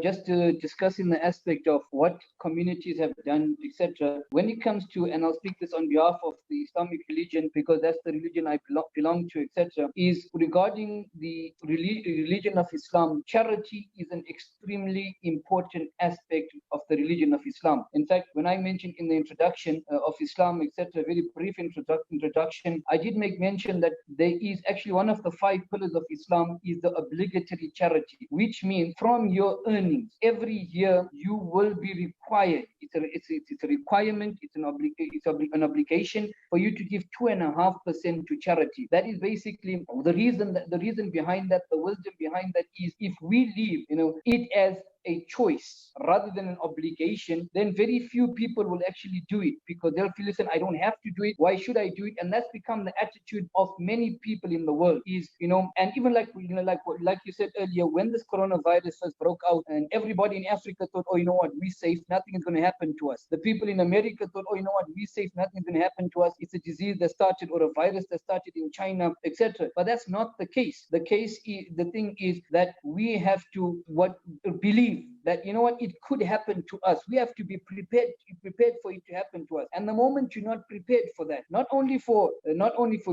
Speaker 5: just to discuss in the aspect of what communities have done, etc. When it comes to, and I'll speak this on behalf of the Islamic religion, because that's the religion I belong to, etc., is regarding the religion of Islam. Charity is an extremely important aspect of the religion of Islam. In fact, when I mentioned in the introduction of Islam, etc., very brief introduction, I did make mention that there is actually one of the 5 pillars of Islam is the obligatory charity, which means from your earnings every year you will be required. It's a requirement. It's an obligation for you to give 2.5% to charity. That is basically the reason behind that. The wisdom behind that is, if we leave, it as a choice rather than an obligation, then very few people will actually do it, because they'll feel, listen, I don't have to do it. Why should I do it? And that's become the attitude of many people in the world. Is, and even like you said earlier, when this coronavirus first broke out, and everybody in Africa thought, oh, you know what, we're safe, nothing is going to happen to us. The people in America thought, oh, you know what, we're safe, nothing is going to happen to us. It's a disease that started, or a virus that started in China, etc. But that's not the case. The thing is that we have to believe that, you know what, it could happen to us. We have to be prepared for it to happen to us. And the moment you're not prepared for that, not only for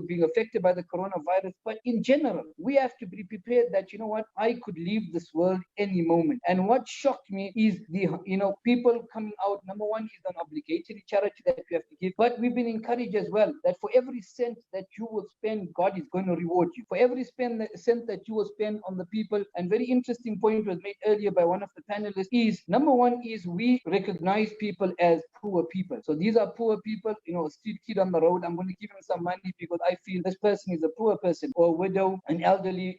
Speaker 5: being affected by the coronavirus, but in general, we have to be prepared that, you know what, I could leave this world any moment. And what shocked me is people coming out. Number one is an obligatory charity that we have to give, but we've been encouraged as well that for every cent that you will spend, God is going to reward you. For every cent that you will spend on the people. And very interesting point was made earlier by one of the panelists is, number one is we recognize people as poor people. So these are poor people, a street kid on the road, I'm going to give him some money because I feel this person is a poor person, or a widow, an elderly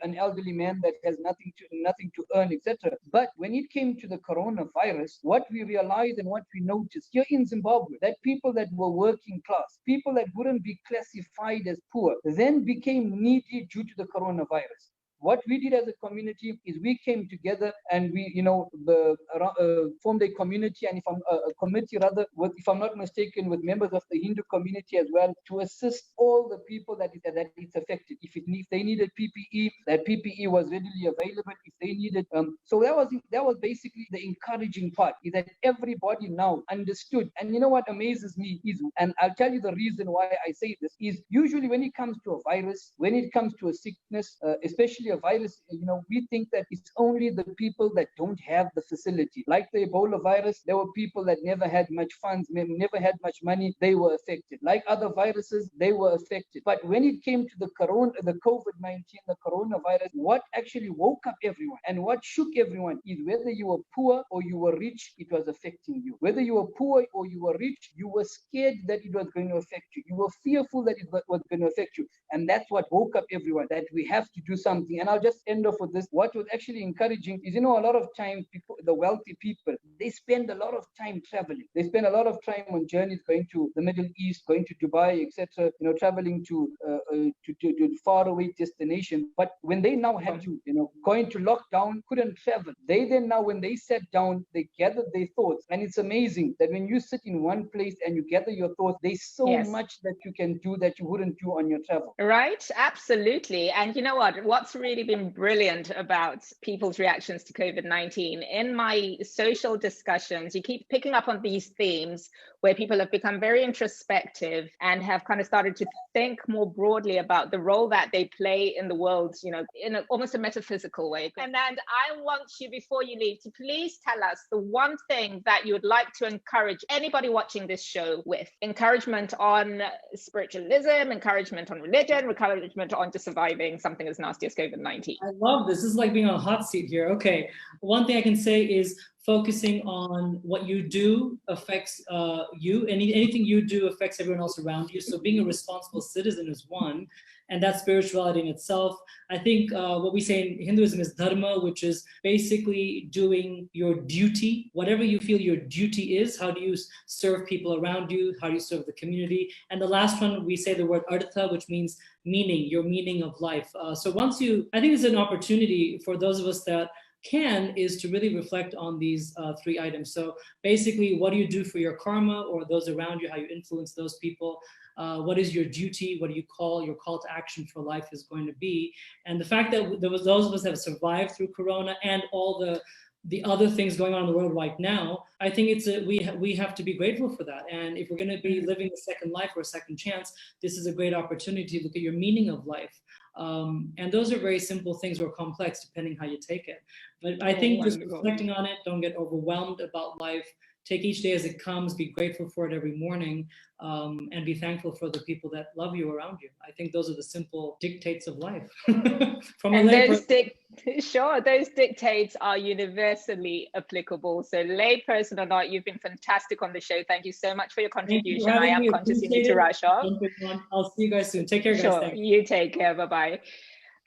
Speaker 5: man that has nothing to earn, etc. But when it came to the coronavirus, what we realized and what we noticed here in Zimbabwe, that people that were working class, people that wouldn't be classified as poor, then became needy due to the coronavirus. What we did as a community is we came together and we, formed a community, and a committee rather, if I'm not mistaken, with members of the Hindu community as well, to assist all the people that it's affected. If they needed PPE, that PPE was readily available. If they needed, so that was basically the encouraging part, is that everybody now understood. And you know what amazes me is, and I'll tell you the reason why I say this, is usually when it comes to a virus, when it comes to a sickness, especially a virus, we think that it's only the people that don't have the facility. Like the Ebola virus, there were people that never had much funds, never had much money, they were affected. Like other viruses, they were affected. But when it came to the COVID-19, the coronavirus, what actually woke up everyone and what shook everyone is whether you were poor or you were rich, it was affecting you. Whether you were poor or you were rich, you were scared that it was going to affect you. You were fearful that it was going to affect you. And that's what woke up everyone, that we have to do something. And I'll just end off with this. What was actually encouraging is, a lot of times people, the wealthy people, they spend a lot of time traveling. They spend a lot of time on journeys, going to the Middle East, going to Dubai, etc. Traveling to faraway destinations. But when they now had to, go into lockdown, couldn't travel. They then now, when they sat down, they gathered their thoughts. And it's amazing that when you sit in one place and you gather your thoughts, there's so much that you can do that you wouldn't do on your travel.
Speaker 1: Right, absolutely. And you know what? What's really been brilliant about people's reactions to COVID-19, in my social discussions, you keep picking up on these themes where people have become very introspective and have kind of started to think more broadly about the role that they play in the world, in almost a metaphysical way. And I want you, before you leave, to please tell us the one thing that you would like to encourage anybody watching this show with. Encouragement on spiritualism, encouragement on religion, encouragement on just surviving something as nasty as COVID-19.
Speaker 4: I love this. This is like being on a hot seat here. Okay. One thing I can say is focusing on what you do affects you. Anything you do affects everyone else around you. So being a responsible citizen is one, and that's spirituality in itself. I think what we say in Hinduism is dharma, which is basically doing your duty, whatever you feel your duty is. How do you serve people around you? How do you serve the community? And the last one, we say the word artha, which means meaning, your meaning of life. So I think it's an opportunity for those of us that is to really reflect on these three items. So basically, what do you do for your karma or those around you, how you influence those people? What is your duty? What do you call your call to action for life is going to be? And the fact that there was those of us that have survived through Corona and all the other things going on in the world right now, I think we have to be grateful for that. And if we're going to be living a second life or a second chance, this is a great opportunity to look at your meaning of life. And those are very simple things or complex depending how you take it. But I think just reflecting on it, don't get overwhelmed about life. Take each day as it comes, be grateful for it every morning, and be thankful for the people that love you around you. I think those are the simple dictates of life.
Speaker 1: Those dictates are universally applicable. So layperson or not, you've been fantastic on the show. Thank you so much for your contribution. I am conscious you need to rush off.
Speaker 4: I'll see you guys soon. Take care, guys.
Speaker 1: Sure. You take care. Bye-bye.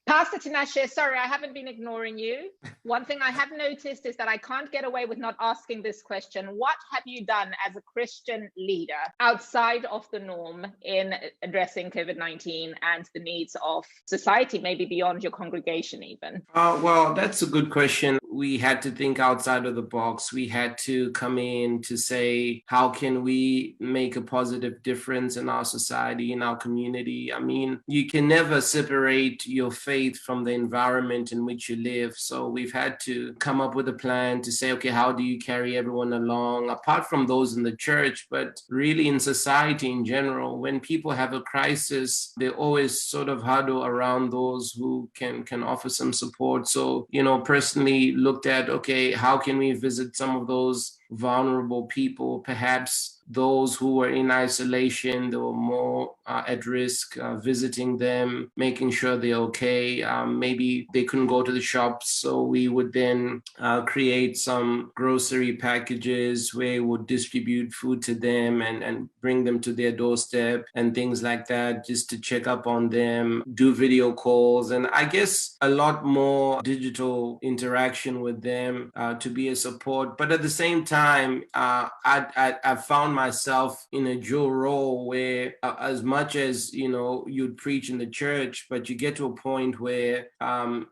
Speaker 1: Pastor Tinashe, sorry, I haven't been ignoring you. One thing I have noticed is that I can't get away with not asking this question. What have you done as a Christian leader outside of the norm in addressing COVID-19 and the needs of society, maybe beyond your congregation even?
Speaker 6: Well, that's a good question. We had to think outside of the box. We had to come in to say, how can we make a positive difference in our society, in our community? I mean, you can never separate your faith from the environment in which you live. So we've had to come up with a plan to say, okay, how do you carry everyone along, apart from those in the church, but really in society in general? When people have a crisis, they always sort of huddle around those who can offer some support. So, personally looked at, okay, how can we visit some of those vulnerable people, perhaps those who were in isolation, they were more at risk, visiting them, making sure they're okay. Maybe they couldn't go to the shops, so we would then create some grocery packages where we would distribute food to them and bring them to their doorstep and things like that, just to check up on them, do video calls, and I guess a lot more digital interaction with them to be a support. But at the same time, I found myself in a dual role where as much as, you'd preach in the church, but you get to a point where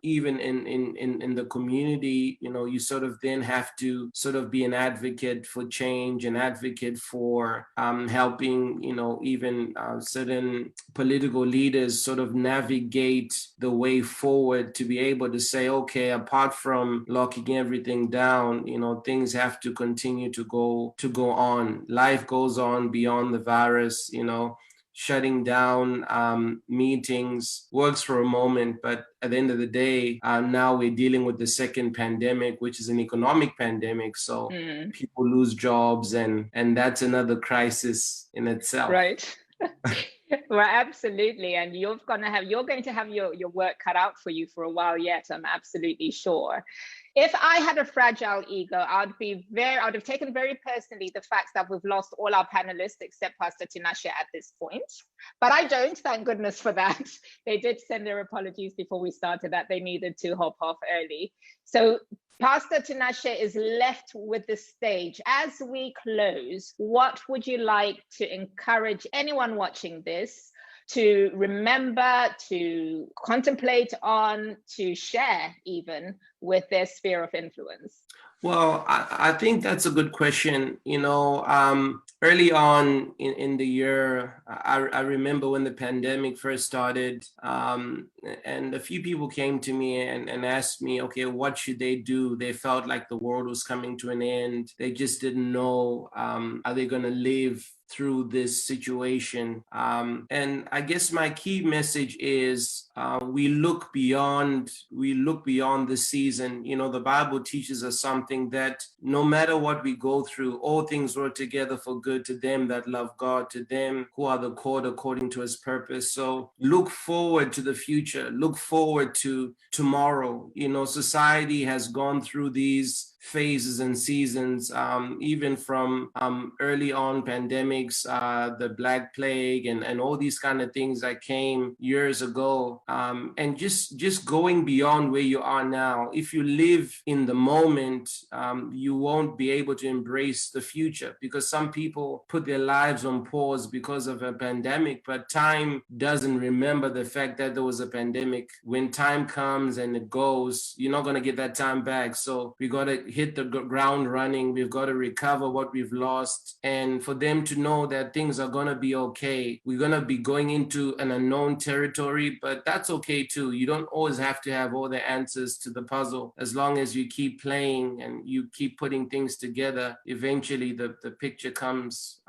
Speaker 6: even in the community, you sort of then have to sort of be an advocate for change, an advocate for helping, even certain political leaders sort of navigate the way forward to be able to say, okay, apart from locking everything down, things have to continue to go on. Life goes on beyond the virus. Shutting down meetings works for a moment, but at the end of the day, now we're dealing with the second pandemic, which is an economic pandemic. So people lose jobs, and that's another crisis in itself.
Speaker 1: Right. Well, absolutely. And you're going to have your work cut out for you for a while yet, I'm absolutely sure. If I had a fragile ego, I would have taken very personally the fact that we've lost all our panelists except Pastor Tinashe at this point. But I don't, thank goodness for that. They did send their apologies before we started that they needed to hop off early. So Pastor Tinashe is left with the stage. As we close, what would you like to encourage anyone watching this to remember, to contemplate on, to share even with their sphere of influence?
Speaker 6: Well, I think that's a good question. Early on in the year, I remember when the pandemic first started, and a few people came to me and asked me, okay, what should they do? They felt like the world was coming to an end. They just didn't know, are they going to live through this situation? And I guess my key message is we look beyond the season. The Bible teaches us something, that no matter what we go through, all things work together for good to them that love God, to them who are the called according to his purpose. So look forward to the future, look forward to tomorrow. Society has gone through these phases and seasons, even from early on pandemics, the Black Plague, and all these kind of things that came years ago, and just going beyond where you are now. If you live in the moment, you won't be able to embrace the future, because some people put their lives on pause because of a pandemic, but time doesn't remember the fact that there was a pandemic. When time comes and it goes, you're not going to get that time back. So we got to hit the ground running. We've got to recover what we've lost, and for them to know that things are going to be okay. We're going to be going into an unknown territory, but that's okay too. You don't always have to have all the answers to the puzzle. As long as you keep playing and you keep putting things together, eventually the picture comes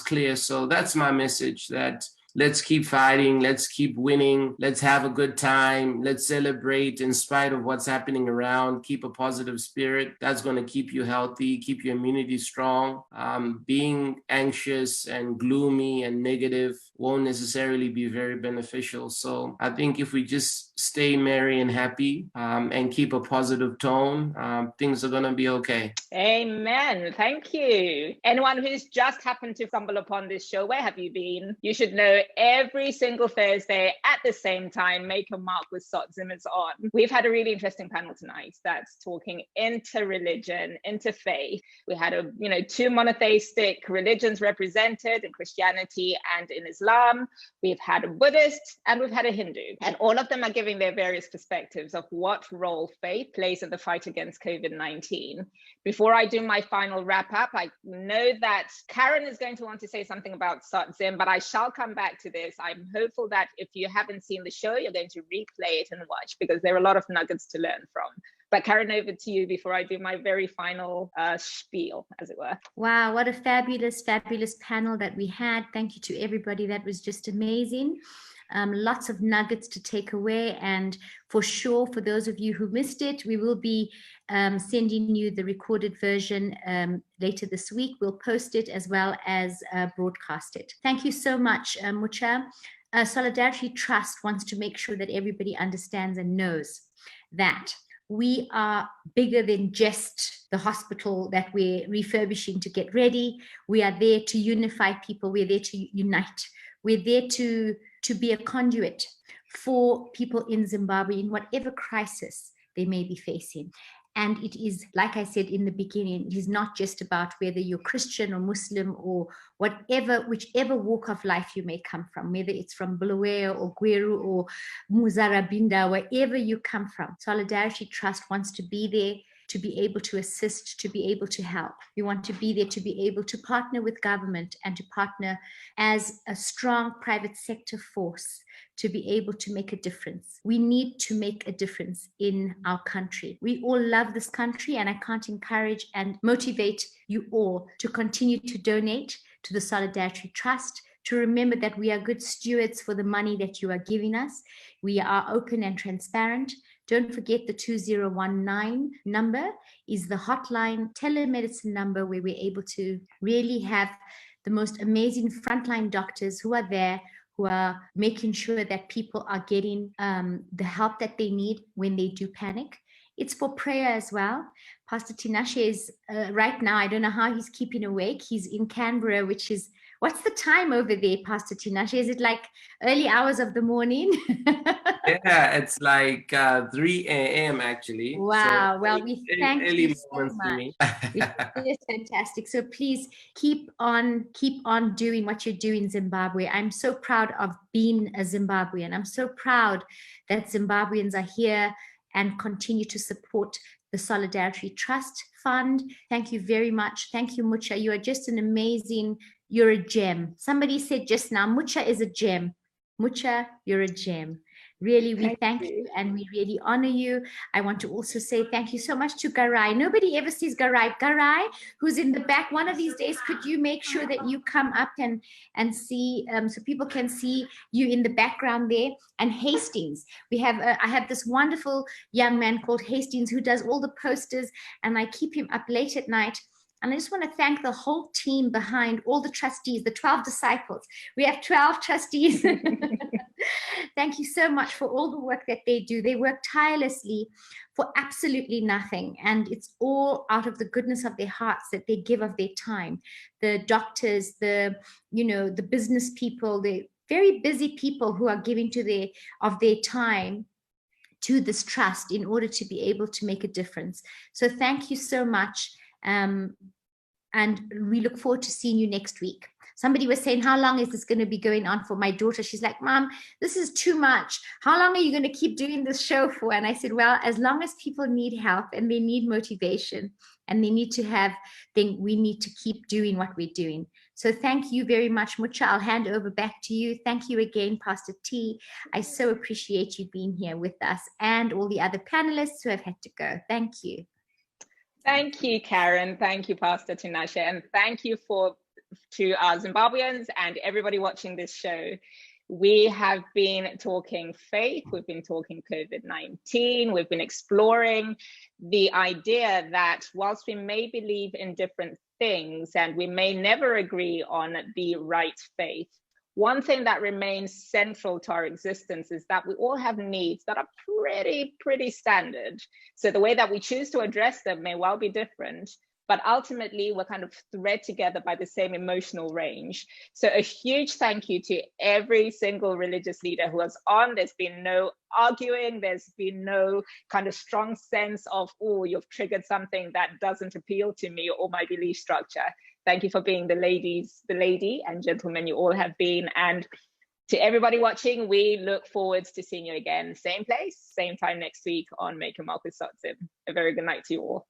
Speaker 6: clear. So that's my message, that let's keep fighting. Let's keep winning. Let's have a good time. Let's celebrate in spite of what's happening around. Keep a positive spirit. That's going to keep you healthy, keep your immunity strong. Being anxious and gloomy and negative won't necessarily be very beneficial. So I think if we just stay merry and happy and keep a positive tone, things are going to be okay.
Speaker 1: Amen. Thank you. Anyone who's just happened to stumble upon this show, where have you been? You should know every single Thursday at the same time, Make Your Mark with SOTZIM is on. We've had a really interesting panel tonight that's talking inter-religion, interfaith. We had two monotheistic religions represented in Christianity and in Islam. We've had a Buddhist and we've had a Hindu. And all of them are giving their various perspectives of what role faith plays in the fight against COVID-19. Before I do my final wrap up, I know that Karen is going to want to say something about SOTZIM, but I shall come back to this. I'm hopeful that if you haven't seen the show, you're going to replay it and watch, because there are a lot of nuggets to learn from. But Karen, over to you before I do my very final spiel, as it were.
Speaker 2: Wow, what a fabulous, fabulous panel that we had. Thank you to everybody. That was just amazing. Lots of nuggets to take away, and for sure, for those of you who missed it, we will be sending you the recorded version later this week. We'll post it as well as broadcast it. Thank you so much, Mucha. Solidarity Trust wants to make sure that everybody understands and knows that we are bigger than just the hospital that we're refurbishing to get ready. We are there to unify people. We're there to unite. We're there to be a conduit for people in Zimbabwe in whatever crisis they may be facing. And it is, like I said in the beginning, it is not just about whether you're Christian or Muslim or whichever walk of life you may come from, whether it's from Bulawayo or Gweru or Muzarabinda, wherever you come from. Solidarity Trust wants to be there to be able to assist, to be able to help. We want to be there to be able to partner with government and to partner as a strong private sector force to be able to make a difference. We need to make a difference in our country. We all love this country, and I can't encourage and motivate you all to continue to donate to the Solidarity Trust, to remember that we are good stewards for the money that you are giving us. We are open and transparent. Don't forget the 2019 number is the hotline telemedicine number where we're able to really have the most amazing frontline doctors who are there, who are making sure that people are getting the help that they need when they do panic. It's for prayer as well. Pastor Tinashe is right now, I don't know how he's keeping awake. He's in Canberra, which is, what's the time over there, Pastor Tinashe? Is it like early hours of the morning?
Speaker 6: Yeah, it's like 3 a.m. actually.
Speaker 2: Wow.
Speaker 6: So
Speaker 2: well, we thank you so much. It's fantastic. So please keep on doing what you do in Zimbabwe. I'm so proud of being a Zimbabwean. I'm so proud that Zimbabweans are here and continue to support the Solidarity Trust Fund. Thank you very much. Thank you, Mucha. You are just an amazing, you're a gem. Somebody said just now, Mucha is a gem. Mucha, you're a gem. Really, we thank you and we really honor you. I want to also say thank you so much to Garai. Nobody ever sees Garai. Garai, who's in the back, one of these days, could you make sure that you come up and see, so people can see you in the background there? And Hastings, we have, I have this wonderful young man called Hastings who does all the posters, and I keep him up late at night. And I just want to thank the whole team behind, all the trustees, the 12 disciples. We have 12 trustees. Thank you so much for all the work that they do. They work tirelessly for absolutely nothing. And it's all out of the goodness of their hearts that they give of their time. The doctors, the business people, the very busy people who are giving of their time to this trust in order to be able to make a difference. So thank you so much. And we look forward to seeing you next week. Somebody was saying, how long is this going to be going on for? My daughter, she's like, Mom, this is too much. How long are you going to keep doing this show for? And I said, well, as long as people need help and they need motivation and they need to have, then we need to keep doing what we're doing. So thank you very much, Mucha. I'll hand over back to you. Thank you again, Pastor T. I so appreciate you being here with us and all the other panelists who have had to go. Thank you.
Speaker 1: Thank you, Karen. Thank you, Pastor Tinashe. And thank you to our Zimbabweans and everybody watching this show. We have been talking faith, we've been talking COVID-19, we've been exploring the idea that whilst we may believe in different things and we may never agree on the right faith, one thing that remains central to our existence is that we all have needs that are pretty standard. So the way that we choose to address them may well be different, but ultimately we're kind of thread together by the same emotional range. So a huge thank you to every single religious leader who was on. There's been no arguing, there's been no kind of strong sense of, oh, you've triggered something that doesn't appeal to me or my belief structure. Thank you for being the lady and gentlemen you all have been. And to everybody watching, we look forward to seeing you again, same place, same time next week on Make Your Mark with SOTZIM. A very good night to you all.